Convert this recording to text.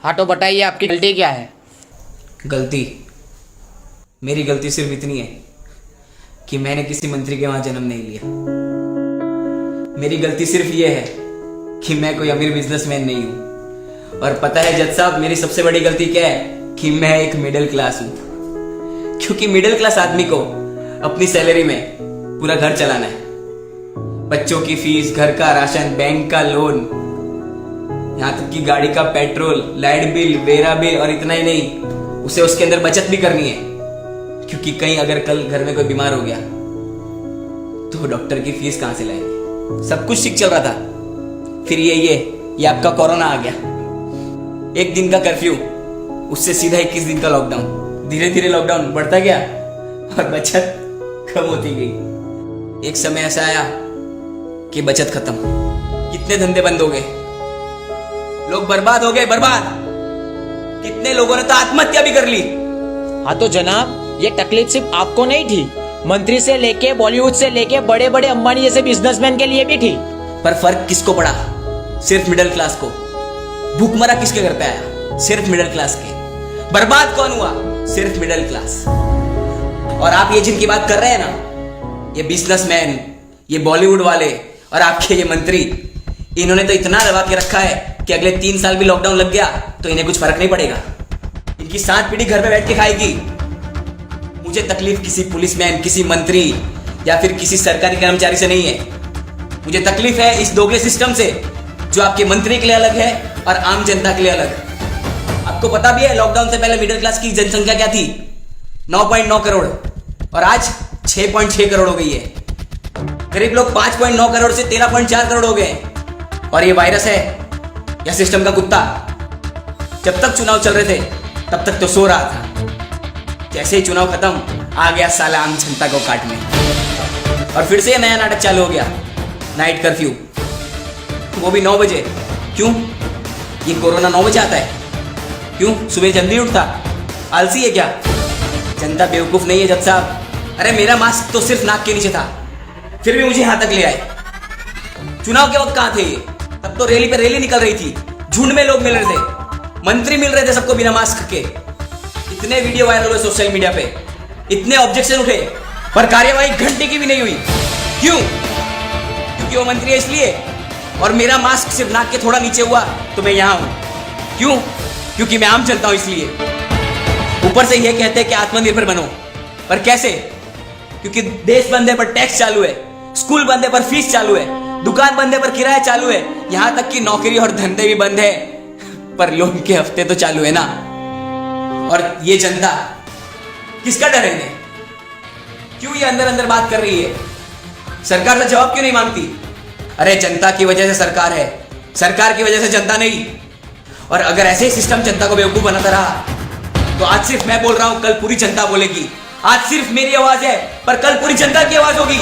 हाँ तो बताइए आपकी गलती क्या है। गलती, मेरी गलती सिर्फ इतनी है कि मैंने किसी मंत्री के वहां जन्म नहीं लिया। मेरी गलती सिर्फ ये है कि मैं कोई अमीर बिजनेसमैन नहीं हूं। और पता है जज साहब, मेरी सबसे बड़ी गलती क्या है कि मैं एक मिडिल क्लास हूं। क्योंकि मिडिल क्लास आदमी को अपनी सैलरी में पूरा घर चलाना है। बच्चों की फीस, घर का राशन, बैंक का लोन, यहां तक कि गाड़ी का petrol, light bill, vera bill, और इतना ही नहीं, उसे उसके अंदर बचत भी करनी है। क्योंकि कहीं अगर कल घर में कोई बीमार हो गया तो डॉक्टर की फीस कहां से लाएंगे। सब कुछ ठीक चल रहा था, फिर ये आपका कोरोना आ गया। 1 दिन का कर्फ्यू, उससे सीधा 21 दिन का लॉकडाउन। धीरे धीरे लॉकडाउन बढ़ता गया और बचत कम होती गई। एक समय ऐसा आया कि बचत खत्म, कितने धंधे बंद हो गए, लोग बर्बाद हो गए, बर्बाद। कितने लोगों ने तो आत्महत्या भी कर ली। हाँ तो जनाब, ये तकलीफ सिर्फ आपको नहीं थी, मंत्री से लेके बॉलीवुड से लेके बड़े बड़े अंबानी जैसे बिजनेसमैन के लिए भी थी। पर फर्क किसको पड़ा? सिर्फ मिडिल क्लास को। भूखमरा किसके घर पे आया? सिर्फ मिडिल क्लास के। बर्बाद कौन हुआ? सिर्फ मिडिल क्लास। और आप ये जिनकी बात कर रहे हैं ना, ये बिजनेसमैन, ये बॉलीवुड वाले और आपके ये मंत्री, इन्होंने तो इतना दबा के रखा है कि अगले 3 साल भी लॉकडाउन लग गया तो इन्हें कुछ फर्क नहीं पड़ेगा। इनकी 7 पीढ़ी घर पे बैठ के खाएगी। मुझे तकलीफ किसी पुलिसमैन, किसी मंत्री या फिर किसी सरकारी कर्मचारी से नहीं है। मुझे तकलीफ है इस दोगले सिस्टम से, जो आपके मंत्री के लिए अलग है और आम जनता के लिए अलग। आपको पता भी है लॉकडाउन से पहले मिडिल क्लास की जनसंख्या क्या थी? 9.9 करोड़, और आज 6.6 करोड़ हो गई है। गरीब लोग 5.9 करोड़ से 13.4 करोड़ हो गए। और ये वायरस है या सिस्टम का कुत्ता? जब तक चुनाव चल रहे थे तब तक तो सो रहा था। जैसे ही चुनाव खत्म, आ गया साला आम जनता को काटने। और फिर से नया नाटक चालू हो गया, नाइट कर्फ्यू, वो भी 9 बजे। क्यों? ये कोरोना 9 बजे आता है? क्यों? सुबह जल्दी उठता? आलसी है क्या? जनता बेवकूफ नहीं है जज साहब। अरे मेरा मास्क तो सिर्फ नाक के नीचे था, फिर भी मुझे यहां तक ले आए। चुनाव के वक्त कहां थे ये? तब तो रैली पे रैली निकल रही थी, झुंड में लोग मिल रहे थे, मंत्री मिल रहे थे सबको बिना मास्क के। इतने वीडियो वायरल हुए सोशल मीडिया पे, इतने ऑब्जेक्शन उठे, पर कार्यवाही घंटे की भी नहीं हुई। क्यों? क्योंकि वो मंत्री है इसलिए। और मेरा मास्क सिर्फ नाक के थोड़ा नीचे हुआ तो मैं यहां हूं। क्यों? क्योंकि मैं आम जनता हूं इसलिए। ऊपर से ये कहते हैं कि आत्मनिर्भर बनो, पर कैसे? क्योंकि देश बंद है पर टैक्स चालू है, स्कूल बंद है पर फीस चालू है, दुकान बंद है पर किराया चालू है, यहां तक कि नौकरी और धंधे भी बंद है पर लोन के हफ्ते तो चालू है ना। और ये जनता, किसका डर है इन्हें? क्यों ये अंदर अंदर बात कर रही है? सरकार से जवाब क्यों नहीं मांगती? अरे जनता की वजह से सरकार है, सरकार की वजह से जनता नहीं। और अगर ऐसे ही सिस्टम जनता को बेवकूफ बनाता रहा तो आज सिर्फ मैं बोल रहा हूं, कल पूरी जनता बोलेगी। आज सिर्फ मेरी आवाज है पर कल पूरी जनता की आवाज होगी।